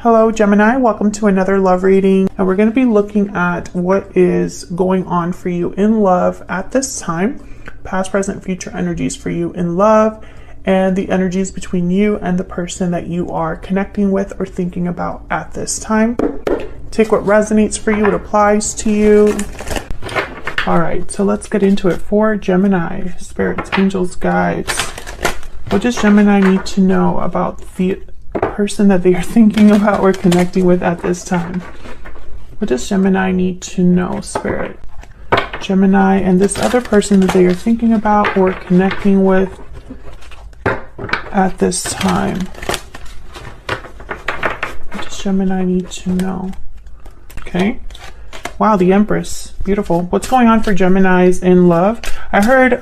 Hello Gemini, welcome to another love reading, and we're going to be looking at what is going on for you in love at this time, past, present, future energies for you in love, and the energies between you and the person that you are connecting with or thinking about at this time. Take what resonates for you, what applies to you. All right, so let's get into it. For Gemini, spirits, angels, guides, what does Gemini need to know about the person that they are thinking about or connecting with at this time? What does Gemini need to know, Spirit? Gemini and this other person that they are thinking about or connecting with at this time. What does Gemini need to know? Okay. Wow, the Empress. Beautiful. What's going on for Geminis in love? I heard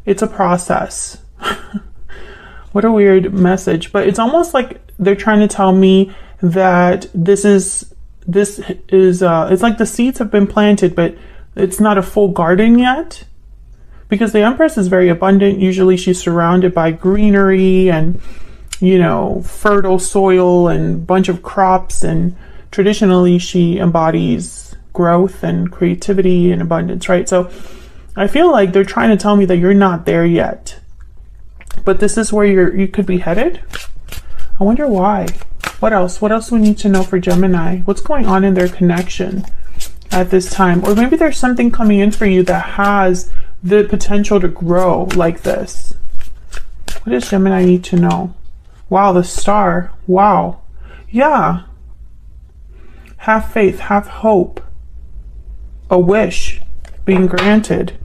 it's a process. What a weird message, but it's almost like they're trying to tell me that this is it's like the seeds have been planted, but it's not a full garden yet, because the Empress is very abundant. Usually she's surrounded by greenery and, you know, fertile soil and a bunch of crops, and traditionally she embodies growth and creativity and abundance, right? So I feel like they're trying to tell me that you're not there yet, but this is where you could be headed. I wonder why. What else do we need to know for Gemini? What's going on in their connection at this time? Or maybe there's something coming in for you that has the potential to grow like this. What does Gemini need to know? Wow, the Star. Wow. Yeah. Have faith, have hope. A wish being granted.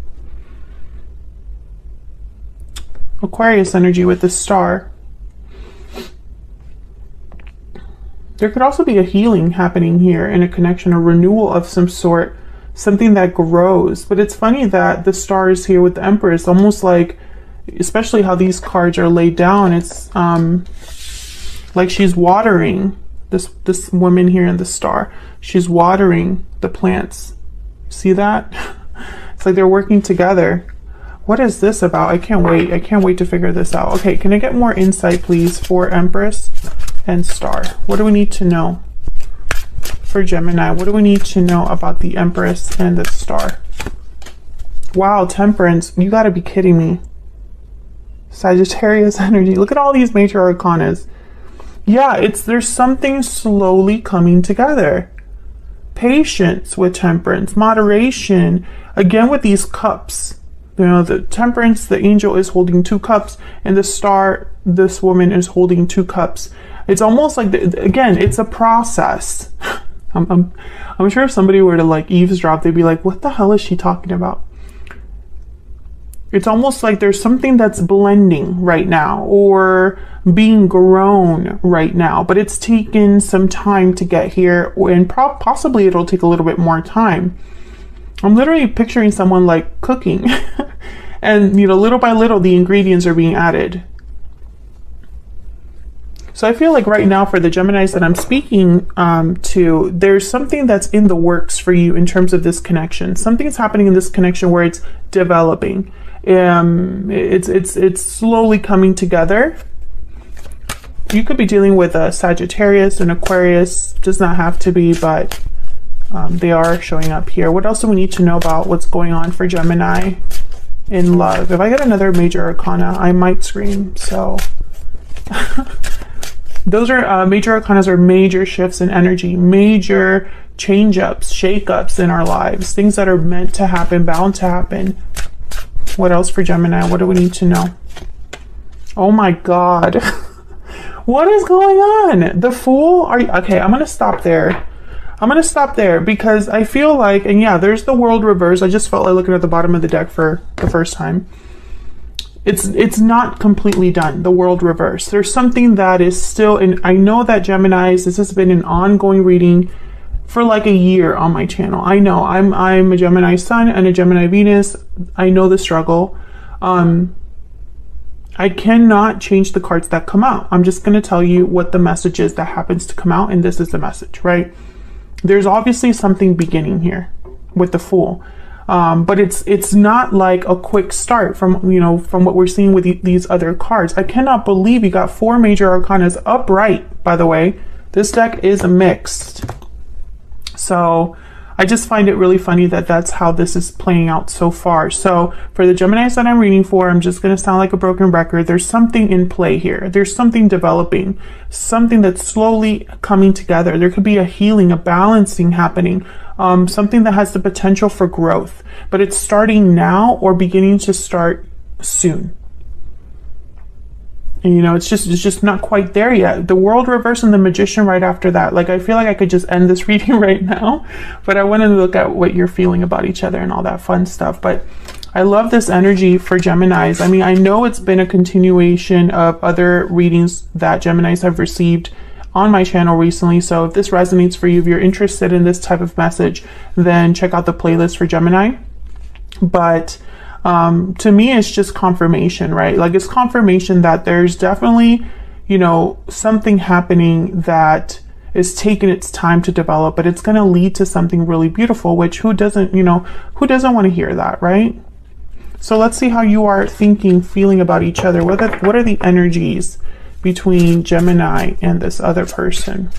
Aquarius energy with the Star. There could also be a healing happening here in a connection, a renewal of some sort, something that grows. But it's funny that the Star is here with the Empress, almost like, especially how these cards are laid down, it's like she's watering this woman here in the Star. She's watering the plants. See that? It's like they're working together. What is this about? I can't wait to figure this out. Okay, can I get more insight, please, for Empress and Star? What do we need to know for Gemini? What do we need to know about the Empress and the Star? Wow, Temperance. You got to be kidding me. Sagittarius energy. Look at all these major arcanas. Yeah, there's something slowly coming together. Patience with Temperance, moderation. Again with these cups. You know, the Temperance, the angel is holding 2 cups, and the Star, this woman, is holding 2 cups. It's almost like, again, it's a process. I'm sure if somebody were to like eavesdrop, they'd be like, what the hell is she talking about? It's almost like there's something that's blending right now or being grown right now, but it's taken some time to get here, and possibly it'll take a little bit more time. I'm literally picturing someone like cooking and, you know, little by little the ingredients are being added. So I feel like right now for the Geminis that I'm speaking to, there's something that's in the works for you in terms of this connection. Something's happening in this connection where it's developing. It's slowly coming together. You could be dealing with a Sagittarius, an Aquarius, does not have to be, but they are showing up here. What else do we need to know about what's going on for Gemini in love? If I get another major arcana, I might scream. So those are major arcanas, are major shifts in energy, major change-ups, shake-ups in our lives, things that are meant to happen, bound to happen. What else for Gemini? What do we need to know? Oh my God. What is going on? The Fool? Okay, I'm gonna stop there. Because I feel like, and yeah, there's the World reverse. I just felt like looking at the bottom of the deck for the first time. It's not completely done, the World reverse. There's something that is still, and I know that Geminis, this has been an ongoing reading for like a year on my channel. I know I'm a Gemini Sun and a Gemini Venus. I know the struggle. I cannot change the cards that come out. I'm just going to tell you what the message is that happens to come out, and this is the message, right? There's obviously something beginning here with the Fool. But it's not like a quick start from what we're seeing with these other cards. I cannot believe you got 4 major arcanas upright, by the way. This deck is mixed. So I just find it really funny that that's how this is playing out so far. So for the Geminis that I'm reading for, I'm just going to sound like a broken record. There's something in play here. There's something developing, something that's slowly coming together. There could be a healing, a balancing happening, something that has the potential for growth, but it's starting now or beginning to start soon. And, you know, it's just not quite there yet. The World reverse and the Magician right after that. Like, I feel like I could just end this reading right now, but I wanted to look at what you're feeling about each other and all that fun stuff. But I love this energy for Geminis. I mean, I know it's been a continuation of other readings that Geminis have received on my channel recently. So if this resonates for you, if you're interested in this type of message, then check out the playlist for Gemini. But to me, it's just confirmation, right? Like, it's confirmation that there's definitely, you know, something happening that is taking its time to develop, but it's going to lead to something really beautiful, which who doesn't want to hear that, right? So let's see how you are thinking, feeling about each other. What are the energies between Gemini and this other person?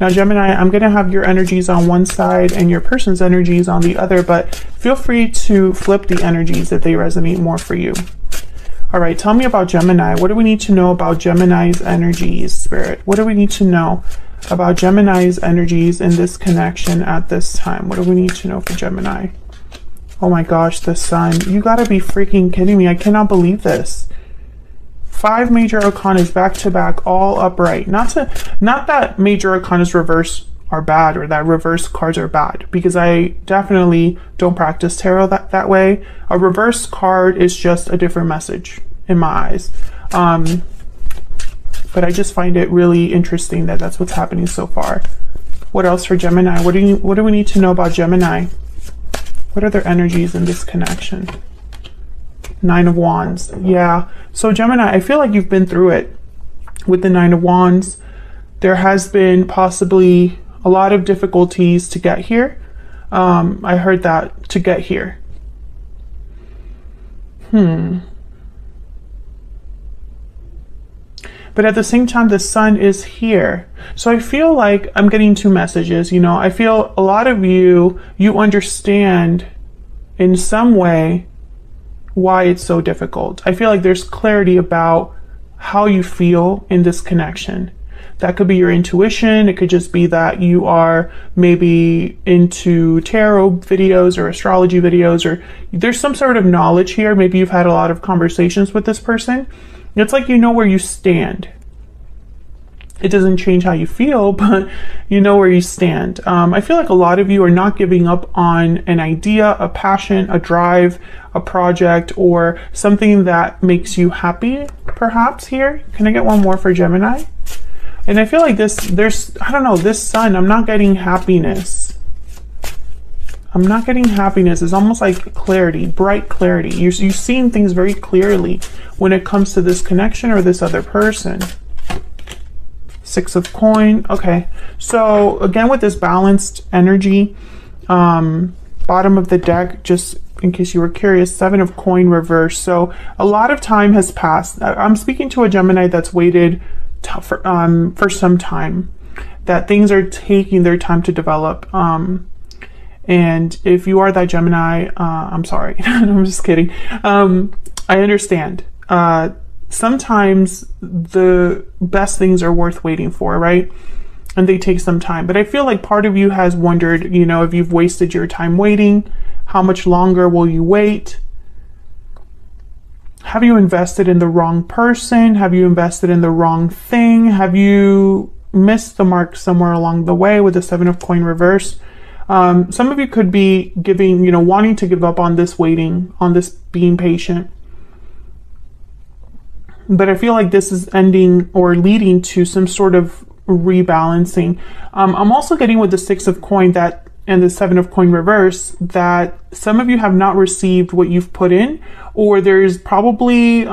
Now, Gemini, I'm going to have your energies on one side and your person's energies on the other, but feel free to flip the energies if they resonate more for you. All right, tell me about Gemini. What do we need to know about Gemini's energies, Spirit? What do we need to know about Gemini's energies in this connection at this time? What do we need to know for Gemini? Oh my gosh, the Sun. You gotta be freaking kidding me. I cannot believe this. 5 major arcanas back to back, all upright. Not that major arcanas reverse are bad or that reverse cards are bad, because I definitely don't practice tarot that way. A reverse card is just a different message in my eyes. But I just find it really interesting that that's what's happening so far. What else for Gemini? What do we need to know about Gemini? What are their energies in this connection? 9 of Wands. Yeah. So Gemini, I feel like you've been through it with the 9 of Wands. There has been possibly a lot of difficulties to get here. I heard that, to get here. But at the same time, the Sun is here. So I feel like I'm getting 2 messages. You know, I feel a lot of you understand in some way why it's so difficult. I feel like there's clarity about how you feel in this connection. That could be your intuition. It could just be that you are maybe into tarot videos or astrology videos, or there's some sort of knowledge here. Maybe you've had a lot of conversations with this person. It's like you know where you stand. It doesn't change how you feel, but you know where you stand. I feel like a lot of you are not giving up on an idea, a passion, a drive, a project, or something that makes you happy, perhaps here. Can I get one more for Gemini? And I feel like I don't know, this Sun, I'm not getting happiness. I'm not getting happiness. It's almost like clarity, bright clarity. You're seeing things very clearly when it comes to this connection or this other person. 6 of Coin. Okay, so again with this balanced energy, bottom of the deck, just in case you were curious, 7 of Coin reverse. So a lot of time has passed. I'm speaking to a Gemini that's waited for some time, that things are taking their time to develop. And if you are that Gemini, I'm sorry. I'm just kidding. I understand. Sometimes the best things are worth waiting for, right? And they take some time. But I feel like part of you has wondered, you know, if you've wasted your time waiting, how much longer will you wait? Have you invested in the wrong person? Have you invested in the wrong thing? Have you missed the mark somewhere along the way with the 7 of Coin reverse? Some of you could be wanting to give up on this waiting, on this being patient. But I feel like this is ending or leading to some sort of rebalancing. I'm also getting with the 6 of Coin and the 7 of Coin reverse that some of you have not received what you've put in, or there's probably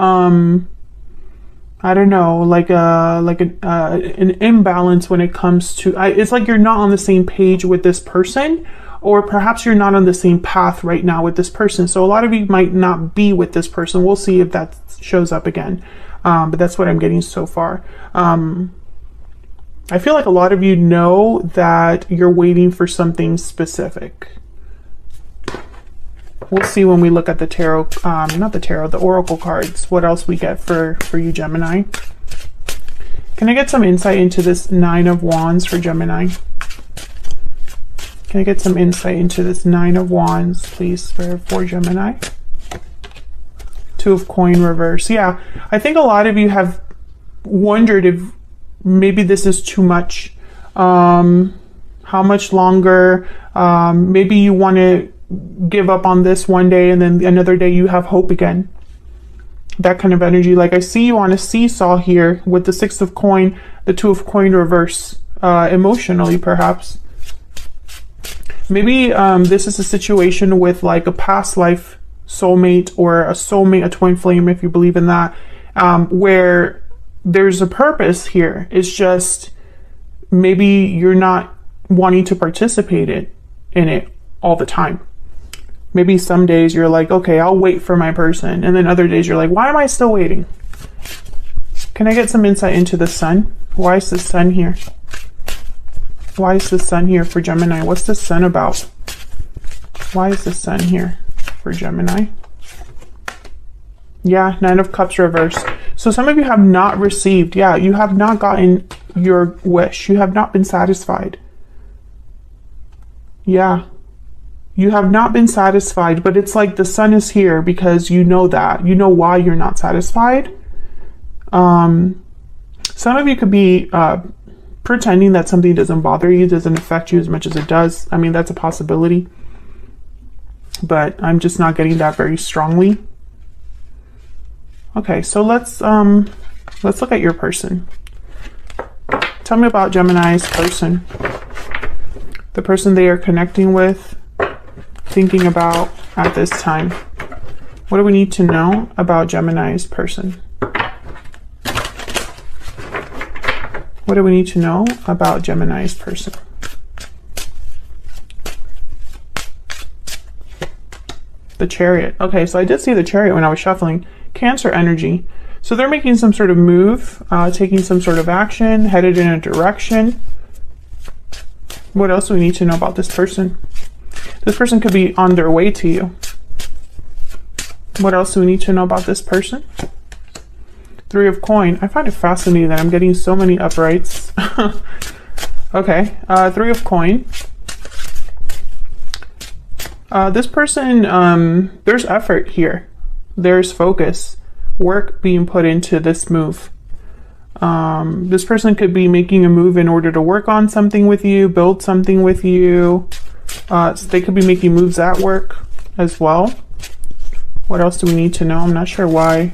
I don't know, like an imbalance when it comes to, it's like you're not on the same page with this person, or perhaps you're not on the same path right now with this person. So a lot of you might not be with this person. We'll see if that shows up again. But that's what I'm getting so far. I feel like a lot of you know that you're waiting for something specific. We'll see when we look at the tarot, not the tarot, the oracle cards, what else we get for you, Gemini. Can I get some insight into this Nine of Wands for Gemini? Can I get some insight into this Nine of Wands, please, for Gemini? Two of Coin reverse. Yeah, I think a lot of you have wondered if maybe this is too much. How much longer? Maybe you want to give up on this one day and then another day you have hope again. That kind of energy. Like I see you on a seesaw here with the Six of Coin, the Two of Coin reverse, emotionally perhaps. Maybe this is a situation with like a past life soulmate or a soulmate, a twin flame, if you believe in that, where there's a purpose here. It's just maybe you're not wanting to participate in it all the time. Maybe some days you're like, okay, I'll wait for my person. And then other days you're like, why am I still waiting? Can I get some insight into the sun? Why is the sun here? Why is the sun here for Gemini? What's the sun about? Why is the sun here for Gemini? Yeah, Nine of Cups reversed. So some of you have not received. Yeah, you have not gotten your wish. You have not been satisfied. Yeah. You have not been satisfied, but it's like the sun is here because you know that. You know why you're not satisfied. Some of you could be pretending that something doesn't bother you, doesn't affect you as much as it does. I mean, that's a possibility. But I'm just not getting that very strongly. Okay, so let's look at your person. Tell me about Gemini's person. The person they are connecting with, thinking about at this time. What do we need to know about Gemini's person? What do we need to know about Gemini's person? The Chariot. Okay, so I did see the Chariot when I was shuffling. Cancer energy. So they're making some sort of move, taking some sort of action, headed in a direction. What else do we need to know about this person? This person could be on their way to you. What else do we need to know about this person? Three of Coin. I find it fascinating that I'm getting so many uprights. Okay, Three of Coin. This person, there's effort here. There's focus, work being put into this move. This person could be making a move in order to work on something with you, build something with you. So they could be making moves at work as well. What else do we need to know? I'm not sure what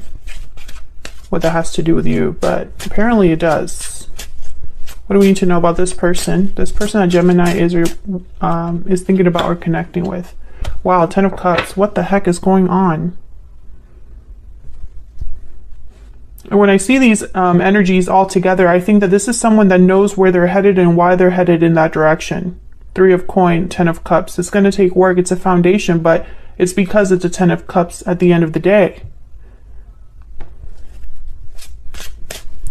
that has to do with you, but apparently it does. What do we need to know about this person? This person that Gemini is thinking about or connecting with. Wow, Ten of Cups. What the heck is going on? When I see these energies all together, I think that this is someone that knows where they're headed and why they're headed in that direction. Three of Coin, Ten of Cups. It's going to take work. It's a foundation, but it's because it's a Ten of Cups at the end of the day.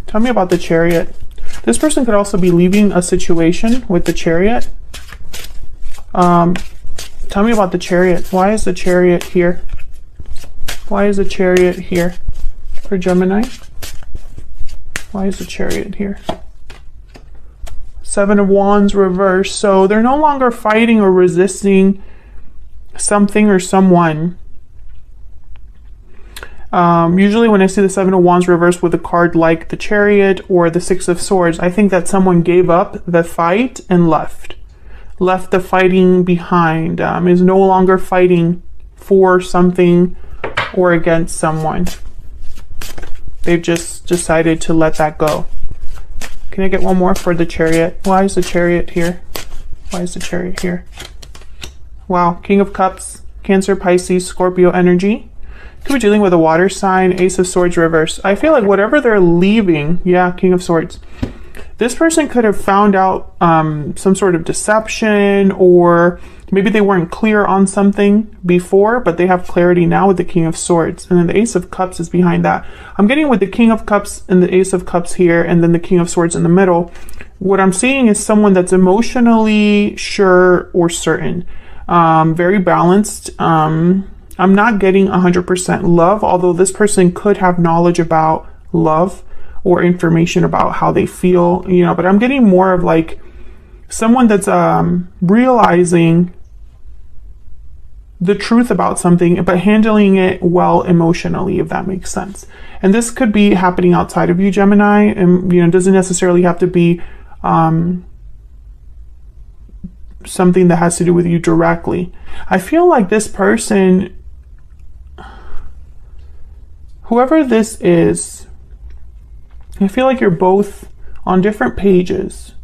Tell me about the Chariot. This person could also be leaving a situation with the Chariot. Tell me about the Chariot. Why is the Chariot here? Why is the Chariot here for Gemini? Why is the Chariot here? Seven of Wands reversed. So they're no longer fighting or resisting something or someone. Usually when I see the Seven of Wands reversed with a card like the Chariot or the Six of Swords, I think that someone gave up the fight and left the fighting behind, is no longer fighting for something or against someone. They've just decided to let that go. Can I get one more for the Chariot? Why is the Chariot here? Why is the Chariot here? Wow, King of Cups, Cancer, Pisces, Scorpio energy. Could be dealing with a water sign, Ace of Swords reverse. I feel like whatever they're leaving, yeah, King of Swords. This person could have found out some sort of deception, or maybe they weren't clear on something before, but they have clarity now with the King of Swords. And then the Ace of Cups is behind that. I'm getting with the King of Cups and the Ace of Cups here, and then the King of Swords in the middle. what I'm seeing is someone that's emotionally sure or certain, very balanced. I'm not getting 100% love, although this person could have knowledge about love or information about how they feel, you know, but I'm getting more of like someone that's realizing the truth about something, but handling it well emotionally, if that makes sense. And this could be happening outside of you, Gemini, and, you know, doesn't necessarily have to be something that has to do with you directly. I feel like this person, whoever this is, I feel like you're both on different pages.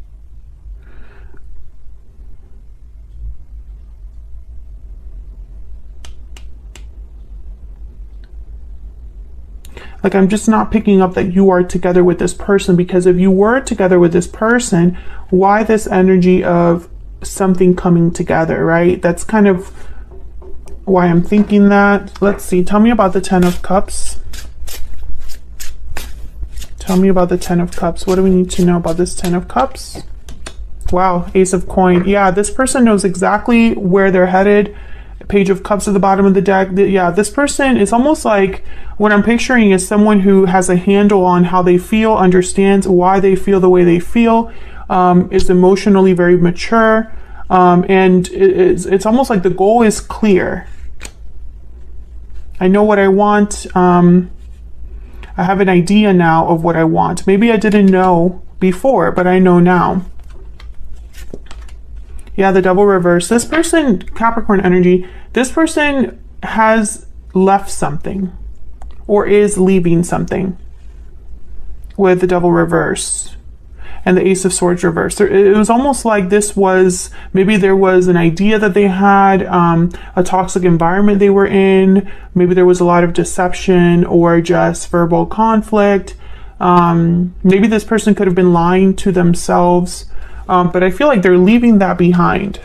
Like, I'm just not picking up that you are together with this person, because if you were together with this person, why this energy of something coming together, right? That's kind of why I'm thinking that. Let's see. Tell me about the Ten of Cups. Tell me about the Ten of Cups. What do we need to know about this Ten of Cups? Wow, Ace of Coin. Yeah, this person knows exactly where they're headed. Page of Cups at the bottom of the deck. Yeah, this person is almost like, what I'm picturing is someone who has a handle on how they feel, understands why they feel the way they feel, is emotionally very mature, and it's almost like the goal is clear. I know what I want. I have an idea now of what I want. Maybe I didn't know before, but I know now. Yeah, the double reverse. This person, Capricorn energy, this person has left something or is leaving something with the double reverse and the Ace of Swords reverse. It was almost like this was, maybe there was an idea that they had, a toxic environment they were in. Maybe there was a lot of deception or just verbal conflict. Maybe this person could have been lying to themselves. But I feel like they're leaving that behind.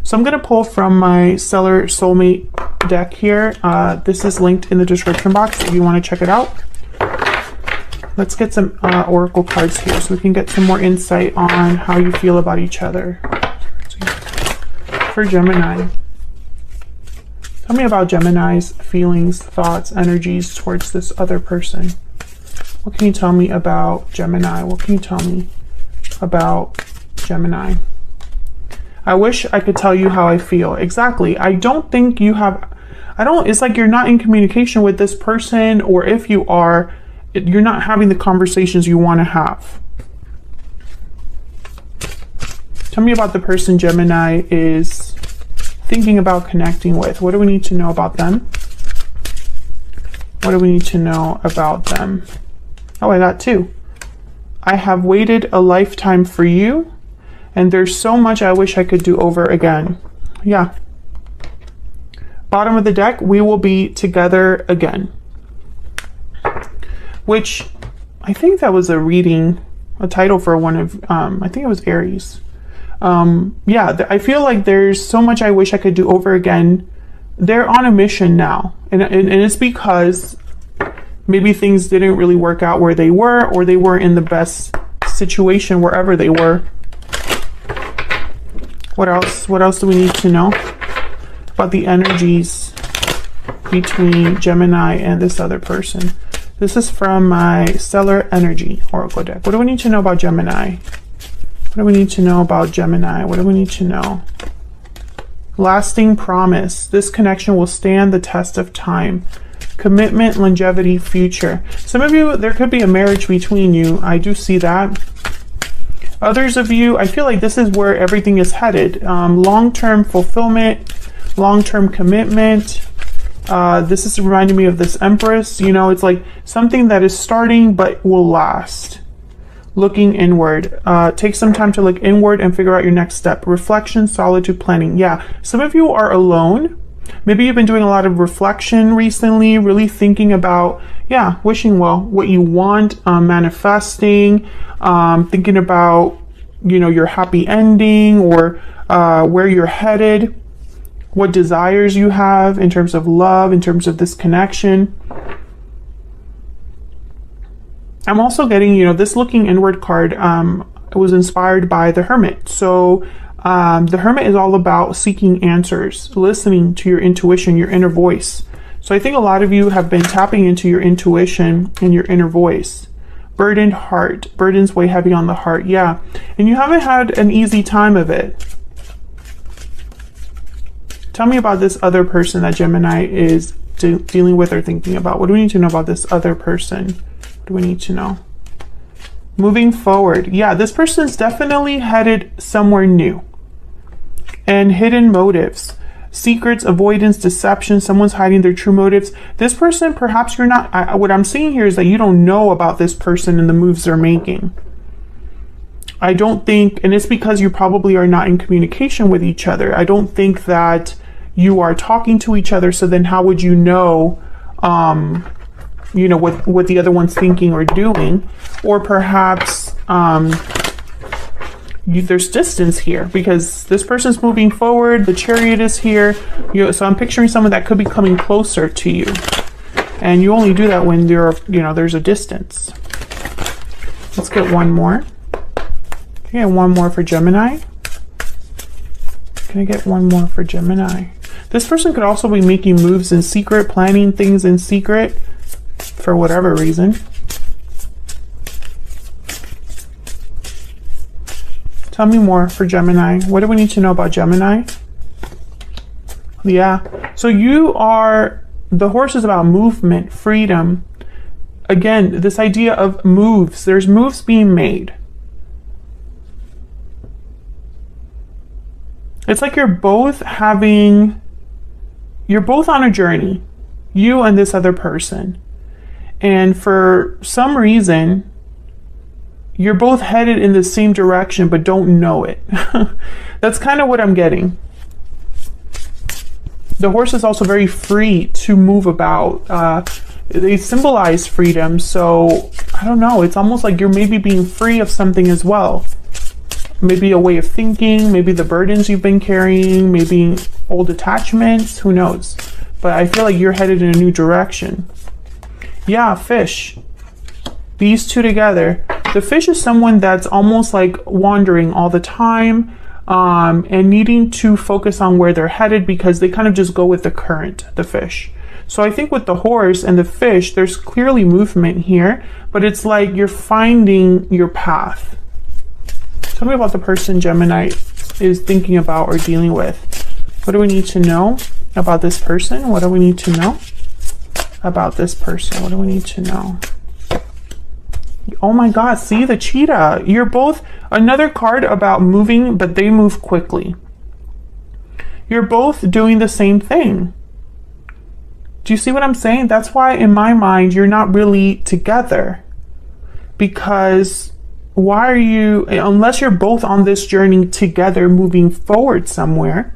So I'm going to pull from my Stellar Soulmate deck here. This is linked in the description box if you want to check it out. Let's get some oracle cards here so we can get some more insight on how you feel about each other. For Gemini, tell me about Gemini's feelings, thoughts, energies towards this other person. What can you tell me about Gemini? What can you tell me about Gemini? I wish I could tell you how I feel. Exactly. I don't think you have, it's like you're not in communication with this person, or if you are, you're not having the conversations you want to have. Tell me about the person Gemini is thinking about connecting with. What do we need to know about them? What do we need to know about them? Oh, I got two. I have waited a lifetime for you, and there's so much I wish I could do over again. Yeah. Bottom of the deck, we will be together again. Which, I think that was a reading, a title for one of, I think it was Aries. Yeah, I feel like there's so much I wish I could do over again. They're on a mission now, and it's because maybe things didn't really work out where they were, or they weren't in the best situation wherever they were. What else? What else do we need to know about the energies between Gemini and this other person? This is from my Stellar Energy Oracle deck. What do we need to know about Gemini? What do we need to know about Gemini? What do we need to know? Lasting promise. This connection will stand the test of time. Commitment, longevity, future. Some of you, there could be a marriage between you. I do see that. Others of you, I feel like this is where everything is headed. Long-term fulfillment, long-term commitment. This is reminding me of this Empress. You know, it's like something that is starting but will last. Looking inward. Take some time to look inward and figure out your next step. Reflection, solitude, planning. Yeah, some of you are alone. Maybe you've been doing a lot of reflection recently, really thinking about, yeah, wishing well, what you want, manifesting, thinking about, you know, your happy ending, or where you're headed, what desires you have in terms of love, in terms of this connection. I'm also getting, you know, this looking inward card was inspired by the Hermit. So the Hermit is all about seeking answers, listening to your intuition, your inner voice. So I think a lot of you have been tapping into your intuition and your inner voice. Burdened heart. Burdens weigh heavy on the heart. Yeah. And you haven't had an easy time of it. Tell me about this other person that Gemini is dealing with or thinking about. What do we need to know about this other person? What do we need to know? Moving forward. Yeah, this person's definitely headed somewhere new. And hidden motives. Secrets, avoidance, deception. Someone's hiding their true motives. This person, perhaps you're not... what I'm seeing here is that you don't know about this person and the moves they're making. I don't think... And it's because you probably are not in communication with each other. I don't think that you are talking to each other. So then how would you know... you know, what the other one's thinking or doing? Or perhaps there's distance here because this person's moving forward. The Chariot is here. So I'm picturing someone that could be coming closer to you. And you only do that when there's a distance. Let's get one more. Can I get one more for Gemini? Can I get one more for Gemini? This person could also be making moves in secret, planning things in secret. For whatever reason. Tell me more for Gemini. What do we need to know about Gemini? Yeah. So you are, the horse is about movement, freedom. Again, this idea of moves. There's moves being made. It's like you're both on a journey. You and this other person. And for some reason, you're both headed in the same direction, but don't know it. That's kind of what I'm getting. The horse is also very free to move about. They symbolize freedom. So I don't know. It's almost like you're maybe being free of something as well. Maybe a way of thinking, maybe the burdens you've been carrying, maybe old attachments, who knows? But I feel like you're headed in a new direction. Yeah, fish. These two together. The fish is someone that's almost like wandering all the time and needing to focus on where they're headed because they kind of just go with the current, the fish. So I think with the horse and the fish, there's clearly movement here, but it's like you're finding your path. Tell me about the person Gemini is thinking about or dealing with. What do we need to know about this person? What do we need to know about this person? What do we need to know? Oh my God, see the cheetah. You're both, another card about moving, but they move quickly. You're both doing the same thing. Do you see what I'm saying? That's why in my mind, you're not really together. Because why are you, unless you're both on this journey together moving forward somewhere,